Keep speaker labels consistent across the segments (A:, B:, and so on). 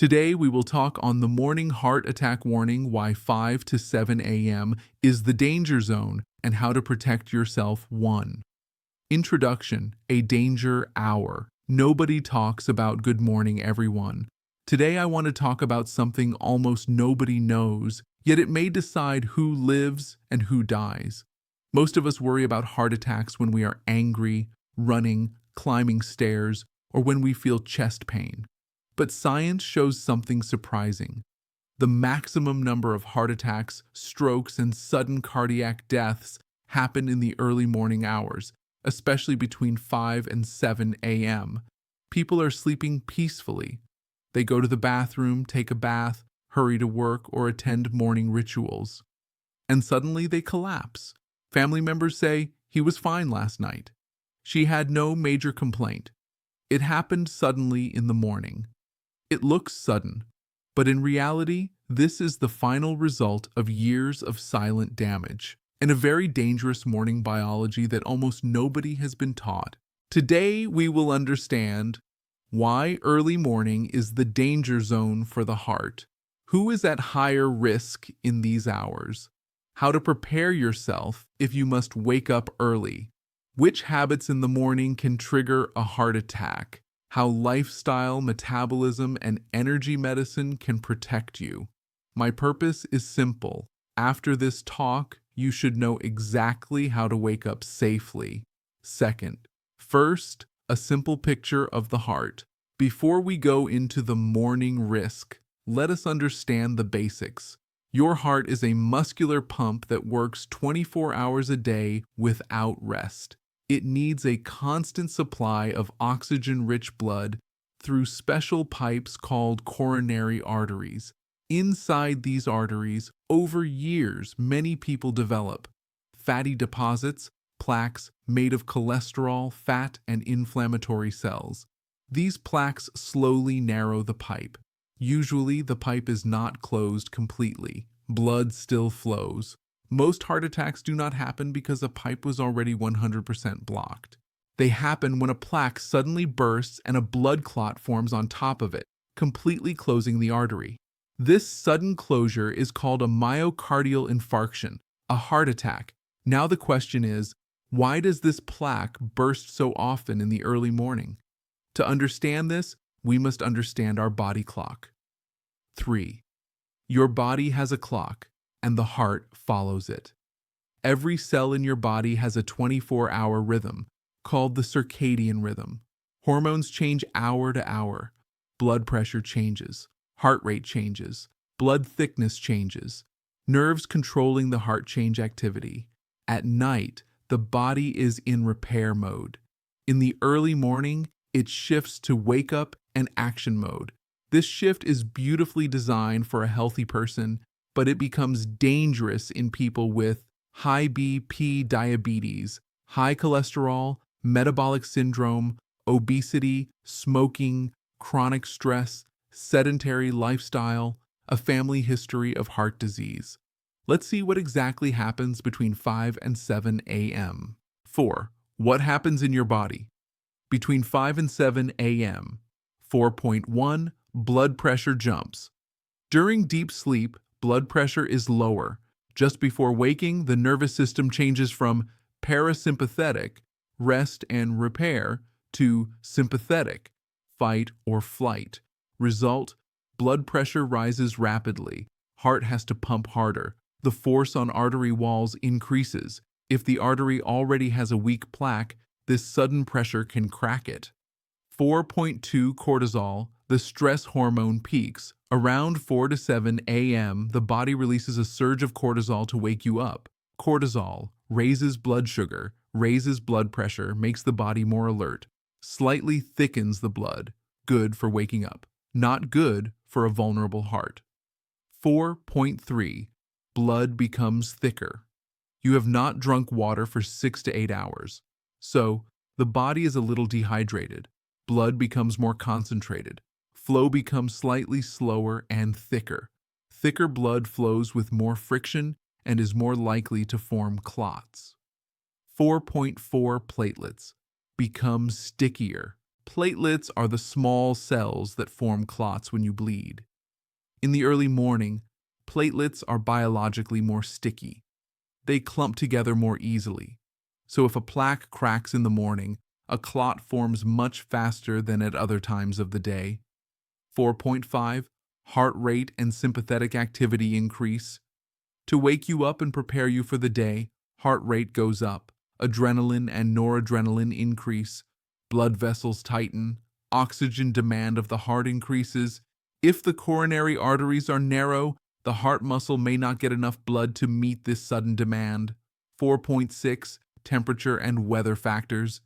A: Today, we will talk on the morning heart attack warning, why 5 to 7 a.m. is the danger zone, and how to protect yourself. 1. Introduction, a danger hour. Nobody talks about good morning, everyone. Today, I want to talk about something almost nobody knows, yet it may decide who lives and who dies. Most of us worry about heart attacks when we are angry, running, climbing stairs, or when we feel chest pain. But science shows something surprising. The maximum number of heart attacks, strokes, and sudden cardiac deaths happen in the early morning hours, especially between 5 and 7 a.m. People are sleeping peacefully. They go to the bathroom, take a bath, hurry to work, or attend morning rituals. And suddenly they collapse. Family members say, "He was fine last night. She had no major complaint." It happened suddenly in the morning. It looks sudden, but in reality, this is the final result of years of silent damage and a very dangerous morning biology that almost nobody has been taught. Today, we will understand why early morning is the danger zone for the heart, who is at higher risk in these hours, how to prepare yourself if you must wake up early, which habits in the morning can trigger a heart attack, how lifestyle, metabolism, and energy medicine can protect you. My purpose is simple. After this talk, you should know exactly how to wake up safely. First, a simple picture of the heart. Before we go into the morning risk, let us understand the basics. Your heart is a muscular pump that works 24 hours a day without rest. It needs a constant supply of oxygen-rich blood through special pipes called coronary arteries. Inside these arteries, over years, many people develop fatty deposits, plaques made of cholesterol, fat, and inflammatory cells. These plaques slowly narrow the pipe. Usually, the pipe is not closed completely. Blood still flows. Most heart attacks do not happen because a pipe was already 100% blocked. They happen when a plaque suddenly bursts and a blood clot forms on top of it, completely closing the artery. This sudden closure is called a myocardial infarction, a heart attack. Now the question is, why does this plaque burst so often in the early morning? To understand this, we must understand our body clock. 3. Your body has a clock, and the heart follows it. Every cell in your body has a 24-hour rhythm, called the circadian rhythm. Hormones change hour to hour. Blood pressure changes. Heart rate changes. Blood thickness changes. Nerves controlling the heart change activity. At night, the body is in repair mode. In the early morning, it shifts to wake up and action mode. This shift is beautifully designed for a healthy person, but it becomes dangerous in people with high BP, diabetes, high cholesterol, metabolic syndrome, obesity, smoking, chronic stress, sedentary lifestyle, a family history of heart disease. Let's see what exactly happens between 5 and 7 a.m. 4. What happens in your body? Between 5 and 7 a.m. 4.1. Blood pressure jumps. During deep sleep, blood pressure is lower. Just before waking, the nervous system changes from parasympathetic, rest and repair, to sympathetic, fight or flight. Result, blood pressure rises rapidly. Heart has to pump harder. The force on artery walls increases. If the artery already has a weak plaque, this sudden pressure can crack it. 4.2 cortisol, the stress hormone, peaks. Around 4 to 7 a.m., the body releases a surge of cortisol to wake you up. Cortisol raises blood sugar, raises blood pressure, makes the body more alert, slightly thickens the blood. Good for waking up, not good for a vulnerable heart. 4.3. Blood becomes thicker. You have not drunk water for 6 to 8 hours, so the body is a little dehydrated. Blood becomes more concentrated. Flow becomes slightly slower and thicker. Thicker blood flows with more friction and is more likely to form clots. 4.4. Platelets become stickier. Platelets are the small cells that form clots when you bleed. In the early morning, platelets are biologically more sticky. They clump together more easily. So if a plaque cracks in the morning, a clot forms much faster than at other times of the day. 4.5. Heart rate and sympathetic activity increase. To wake you up and prepare you for the day, heart rate goes up, adrenaline and noradrenaline increase, blood vessels tighten, oxygen demand of the heart increases. If the coronary arteries are narrow, the heart muscle may not get enough blood to meet this sudden demand. 4.6. Temperature and weather factors.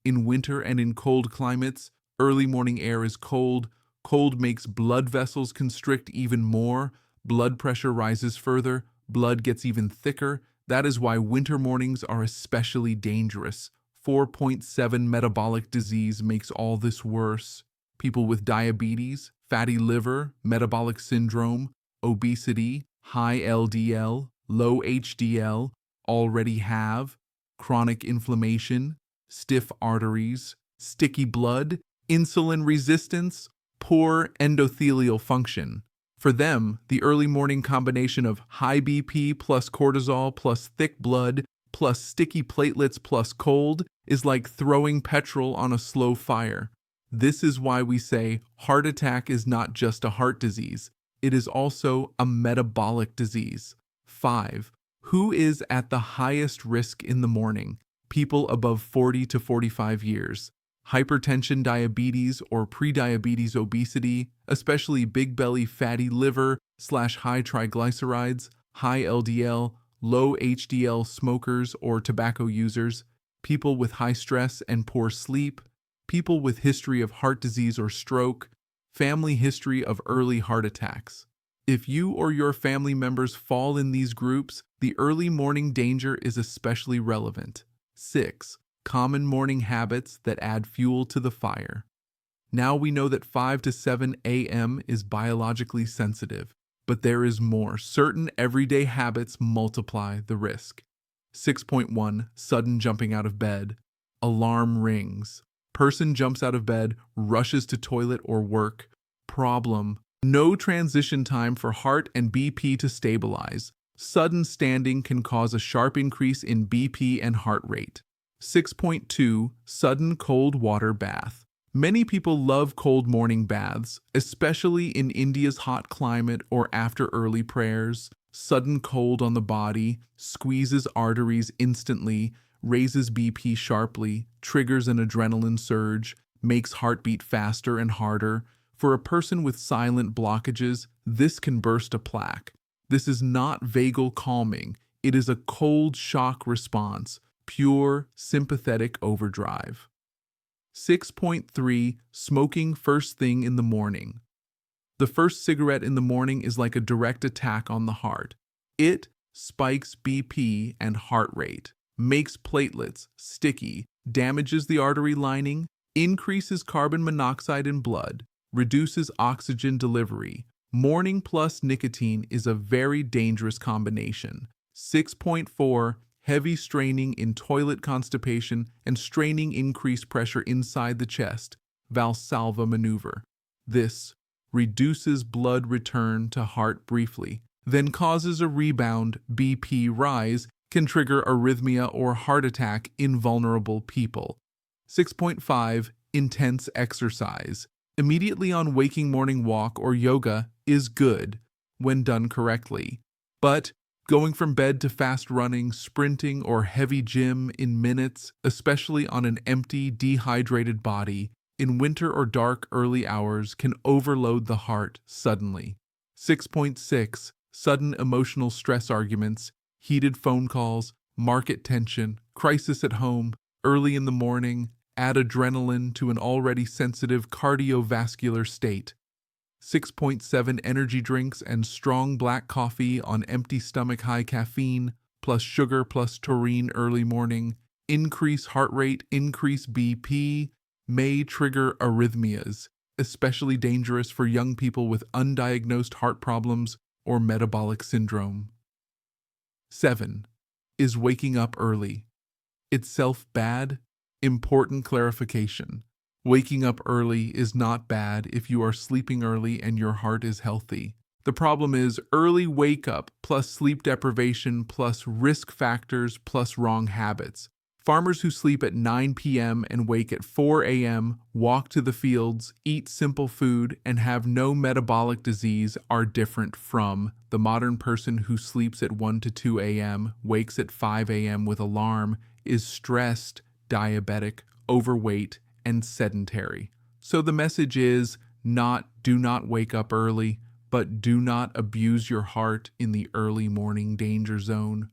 A: In winter and in cold climates, early morning air is cold. Cold makes blood vessels constrict even more. Blood pressure rises further. Blood gets even thicker. That is why winter mornings are especially dangerous. 4.7. Metabolic disease makes all this worse. People with diabetes, fatty liver, metabolic syndrome, obesity, high LDL, low HDL already have chronic inflammation, stiff arteries, sticky blood, insulin resistance, poor endothelial function. For them, the early morning combination of high BP plus cortisol plus thick blood plus sticky platelets plus cold is like throwing petrol on a slow fire. This is why we say heart attack is not just a heart disease. It is also a metabolic disease. 5. Who is at the highest risk in the morning? People above 40 to 45 years. Hypertension, diabetes, or prediabetes obesity, especially big belly fatty liver / high triglycerides, high LDL, low HDL smokers or tobacco users, people with high stress and poor sleep, people with history of heart disease or stroke, family history of early heart attacks. If you or your family members fall in these groups, the early morning danger is especially relevant. 6. Common morning habits that add fuel to the fire. Now we know that 5 to 7 a.m. is biologically sensitive, but there is more. Certain everyday habits multiply the risk. 6.1. Sudden jumping out of bed. Alarm rings. Person jumps out of bed, rushes to toilet or work. Problem: no transition time for heart and BP to stabilize. Sudden standing can cause a sharp increase in BP and heart rate. 6.2. Sudden cold water bath. Many people love cold morning baths, especially in India's hot climate or after early prayers. Sudden cold on the body squeezes arteries instantly, raises BP sharply, triggers an adrenaline surge, makes heartbeat faster and harder. For a person with silent blockages, this can burst a plaque. This is not vagal calming. It is a cold shock response, pure sympathetic overdrive. 6.3. Smoking first thing in the morning. The first cigarette in the morning is like a direct attack on the heart. It spikes BP and heart rate, makes platelets sticky, damages the artery lining, increases carbon monoxide in blood, reduces oxygen delivery. Morning plus nicotine is a very dangerous combination. 6.4. Heavy straining in toilet constipation and straining increased pressure inside the chest, Valsalva maneuver. This reduces blood return to heart briefly, then causes a rebound BP rise, can trigger arrhythmia or heart attack in vulnerable people. 6.5. Intense exercise. Immediately on waking morning walk or yoga is good when done correctly. But going from bed to fast running, sprinting, or heavy gym in minutes, especially on an empty, dehydrated body, in winter or dark early hours can overload the heart suddenly. 6.6. Sudden emotional stress arguments, heated phone calls, market tension, crisis at home, early in the morning, add adrenaline to an already sensitive cardiovascular state. 6.7. Energy drinks and strong black coffee on empty stomach, high caffeine, plus sugar plus taurine early morning, increase heart rate, increase BP, may trigger arrhythmias, especially dangerous for young people with undiagnosed heart problems or metabolic syndrome. 7. Is waking up early itself bad? Important clarification. Waking up early is not bad if you are sleeping early and your heart is healthy. The problem is early wake up plus sleep deprivation plus risk factors plus wrong habits. Farmers who sleep at 9 p.m. and wake at 4 a.m., walk to the fields, eat simple food, and have no metabolic disease are different from the modern person who sleeps at 1 to 2 a.m., wakes at 5 a.m. with alarm, is stressed, diabetic, overweight, and sedentary. So the message is not do not wake up early, but do not abuse your heart in the early morning danger zone.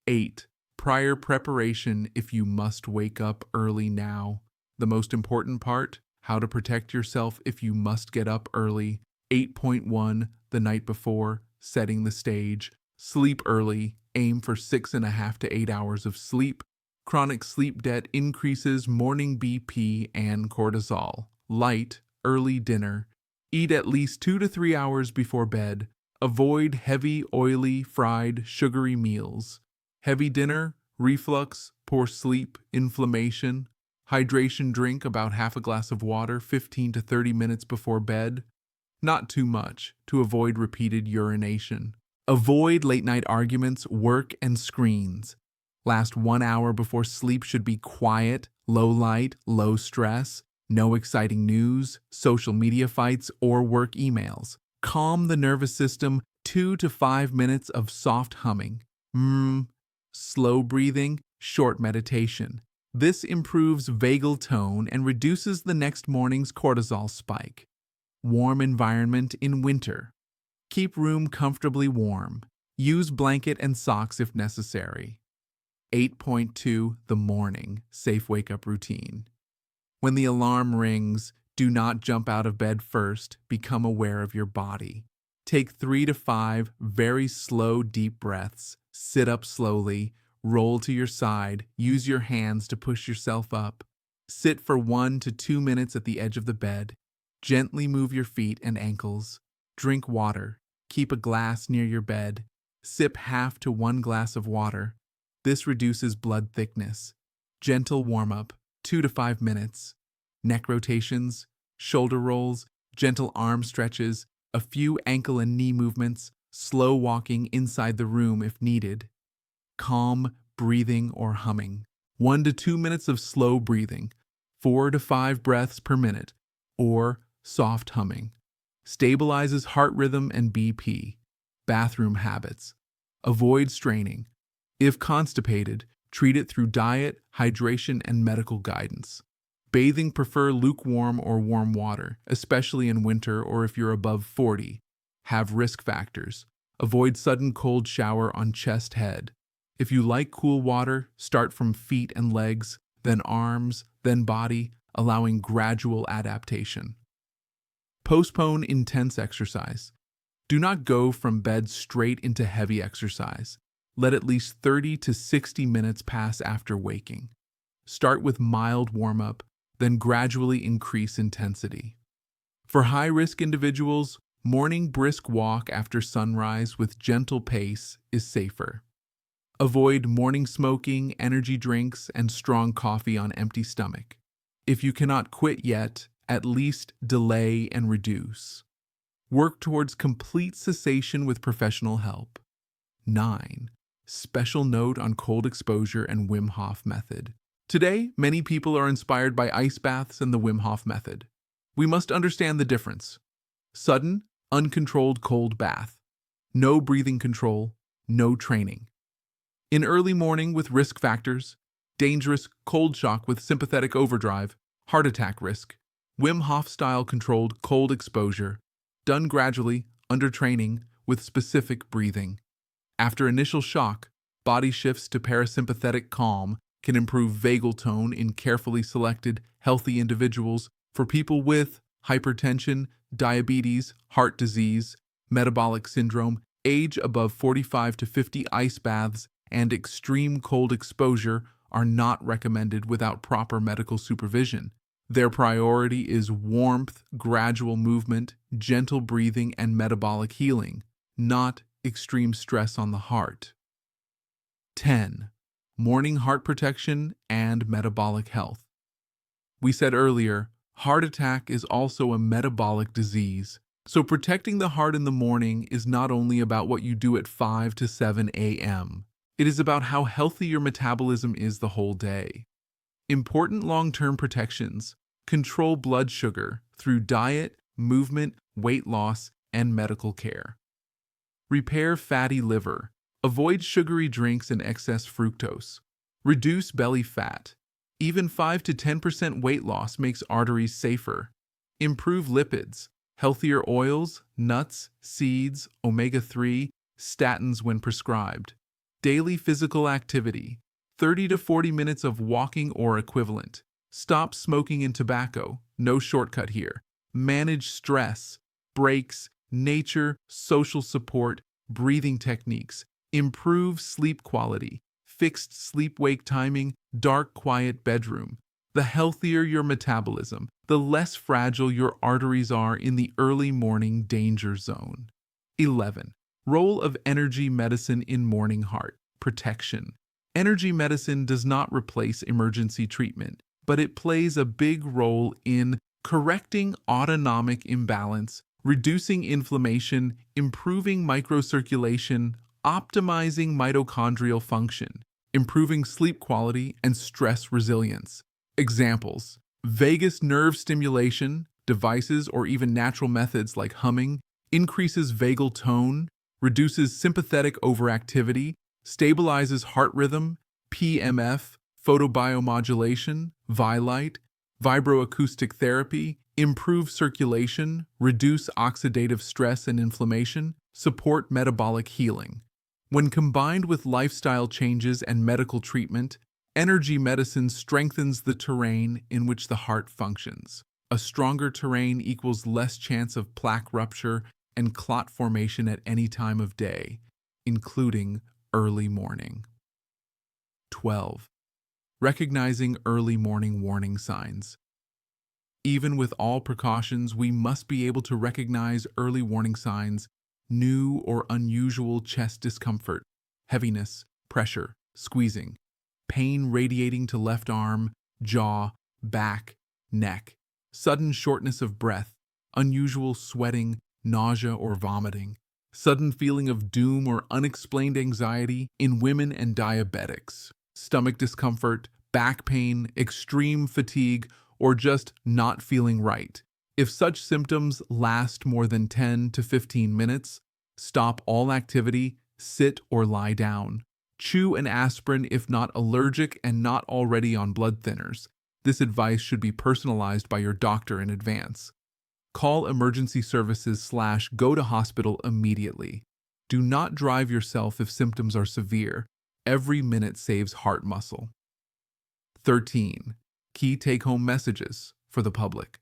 A: 8. Prior preparation if you must wake up early now. The most important part, how to protect yourself if you must get up early. 8.1, the night before, setting the stage. Sleep early, aim for 6.5 to 8 hours of sleep. Chronic sleep debt increases morning BP and cortisol. Light, early dinner. Eat at least 2 to 3 hours before bed. Avoid heavy, oily, fried, sugary meals. Heavy dinner, reflux, poor sleep, inflammation. Hydration drink about half a glass of water 15 to 30 minutes before bed. Not too much to avoid repeated urination. Avoid late night arguments, work, and screens. Last 1 hour before sleep should be quiet, low light, low stress, no exciting news, social media fights, or work emails. Calm the nervous system, 2 to 5 minutes of soft humming. Slow breathing, short meditation. This improves vagal tone and reduces the next morning's cortisol spike. Warm environment in winter. Keep room comfortably warm. Use blanket and socks if necessary. 8.2, the morning safe wake-up routine. When the alarm rings, do not jump out of bed first. Become aware of your body. Take 3 to 5 very slow, deep breaths. Sit up slowly. Roll to your side. Use your hands to push yourself up. Sit for 1 to 2 minutes at the edge of the bed. Gently move your feet and ankles. Drink water. Keep a glass near your bed. Sip half to 1 glass of water. This reduces blood thickness. Gentle warm-up, 2 to 5 minutes. Neck rotations, shoulder rolls, gentle arm stretches, a few ankle and knee movements, slow walking inside the room if needed. Calm breathing or humming. 1 to 2 minutes of slow breathing, 4 to 5 breaths per minute, or soft humming. Stabilizes heart rhythm and BP. Bathroom habits. Avoid straining. If constipated, treat it through diet, hydration, and medical guidance. Bathing, prefer lukewarm or warm water, especially in winter or if you're above 40. Have risk factors. Avoid sudden cold shower on chest head. If you like cool water, start from feet and legs, then arms, then body, allowing gradual adaptation. Postpone intense exercise. Do not go from bed straight into heavy exercise. Let at least 30 to 60 minutes pass after waking. Start with mild warm-up, then gradually increase intensity. For high-risk individuals, morning brisk walk after sunrise with gentle pace is safer. Avoid morning smoking, energy drinks, and strong coffee on empty stomach. If you cannot quit yet, at least delay and reduce. Work towards complete cessation with professional help. 9. Special note on cold exposure and Wim Hof method. Today, many people are inspired by ice baths and the Wim Hof method. We must understand the difference. Sudden, uncontrolled cold bath. No breathing control, no training. In early morning with risk factors, dangerous cold shock with sympathetic overdrive, heart attack risk. Wim Hof style controlled cold exposure, done gradually, under training, with specific breathing. After initial shock, body shifts to parasympathetic calm can improve vagal tone in carefully selected, healthy individuals. For people with hypertension, diabetes, heart disease, metabolic syndrome, age above 45 to 50, ice baths and extreme cold exposure are not recommended without proper medical supervision. Their priority is warmth, gradual movement, gentle breathing, and metabolic healing, not extreme stress on the heart. 10. Morning heart protection and metabolic health. We said earlier, Heart attack is also a metabolic disease. So protecting the heart in the morning is not only about what you do at 5 to 7 a.m. It is about how healthy your metabolism is the whole day. Important long-term protections: control blood sugar through diet, movement, weight loss, and medical care. Repair fatty liver. Avoid sugary drinks and excess fructose. Reduce belly fat. Even 5 to 10% weight loss makes arteries safer. Improve lipids. Healthier oils, nuts, seeds, omega-3, statins when prescribed. Daily physical activity. 30 to 40 minutes of walking or equivalent. Stop smoking and tobacco. No shortcut here. Manage stress. Breaks, nature, social support, breathing techniques. Improve sleep quality. Fixed sleep-wake timing, dark, quiet bedroom. The healthier your metabolism, the less fragile your arteries are in the early morning danger zone. 11. Role of energy medicine in morning heart protection. Energy medicine does not replace emergency treatment, but it plays a big role in correcting autonomic imbalance, reducing inflammation, improving microcirculation, optimizing mitochondrial function, improving sleep quality, and stress resilience. Examples: vagus nerve stimulation, devices or even natural methods like humming, increases vagal tone, reduces sympathetic overactivity, stabilizes heart rhythm, PMF, photobiomodulation, Vilight, vibroacoustic therapy, improve circulation, reduce oxidative stress and inflammation, support metabolic healing. When combined with lifestyle changes and medical treatment, energy medicine strengthens the terrain in which the heart functions. A stronger terrain equals less chance of plaque rupture and clot formation at any time of day, including early morning. 12. Recognizing early morning warning signs. Even with all precautions, we must be able to recognize early warning signs: new or unusual chest discomfort, heaviness, pressure, squeezing, pain radiating to left arm, jaw, back, neck, sudden shortness of breath, unusual sweating, nausea or vomiting, sudden feeling of doom or unexplained anxiety in women and diabetics, stomach discomfort, back pain, extreme fatigue, or just not feeling right. If such symptoms last more than 10 to 15 minutes, stop all activity, sit or lie down. Chew an aspirin if not allergic and not already on blood thinners. This advice should be personalized by your doctor in advance. Call emergency services/go to hospital immediately. Do not drive yourself if symptoms are severe. Every minute saves heart muscle. 13. Key take-home messages for the public.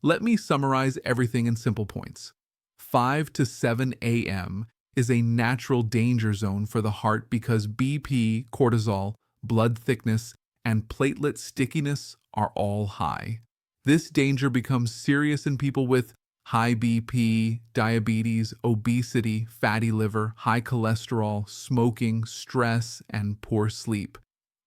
A: Let me summarize everything in simple points. 5 to 7 a.m. is a natural danger zone for the heart because BP, cortisol, blood thickness, and platelet stickiness are all high. This danger becomes serious in people with high BP, diabetes, obesity, fatty liver, high cholesterol, smoking, stress, and poor sleep.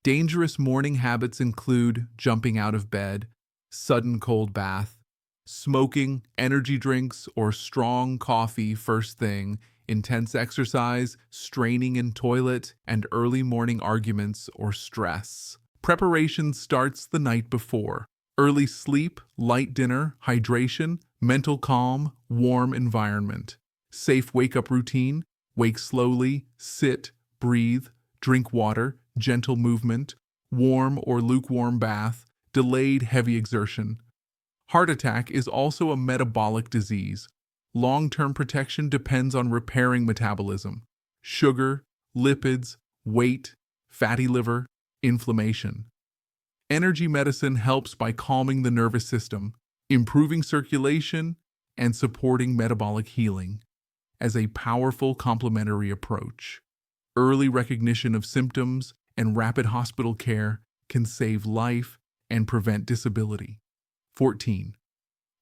A: Dangerous morning habits include jumping out of bed, sudden cold bath, smoking, energy drinks, or strong coffee first thing, intense exercise, straining in toilet, and early morning arguments or stress. Preparation starts the night before. Early sleep, light dinner, hydration, mental calm, warm environment. Safe wake-up routine: wake slowly, sit, breathe, drink water, gentle movement, warm or lukewarm bath, delayed heavy exertion. Heart attack is also a metabolic disease. Long-term protection depends on repairing metabolism, sugar, lipids, weight, fatty liver, inflammation. Energy medicine helps by calming the nervous system, improving circulation, and supporting metabolic healing as a powerful complementary approach. Early recognition of symptoms and rapid hospital care can save life and prevent disability. 14.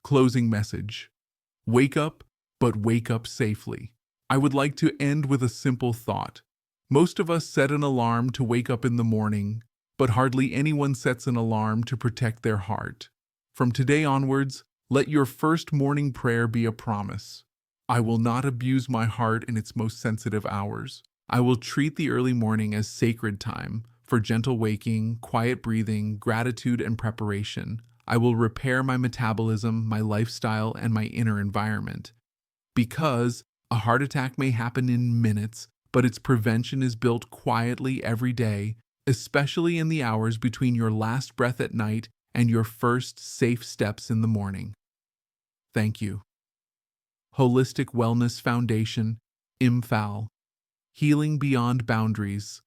A: Closing message. Wake up, but wake up safely. I would like to end with a simple thought. Most of us set an alarm to wake up in the morning, but hardly anyone sets an alarm to protect their heart. From today onwards, let your first morning prayer be a promise. I will not abuse my heart in its most sensitive hours. I will treat the early morning as sacred time for gentle waking, quiet breathing, gratitude, and preparation. I will repair my metabolism, my lifestyle, and my inner environment. Because a heart attack may happen in minutes, but its prevention is built quietly every day, especially in the hours between your last breath at night and your first safe steps in the morning. Thank you. Holistic Wellness Foundation, IMFAL, Healing Beyond Boundaries.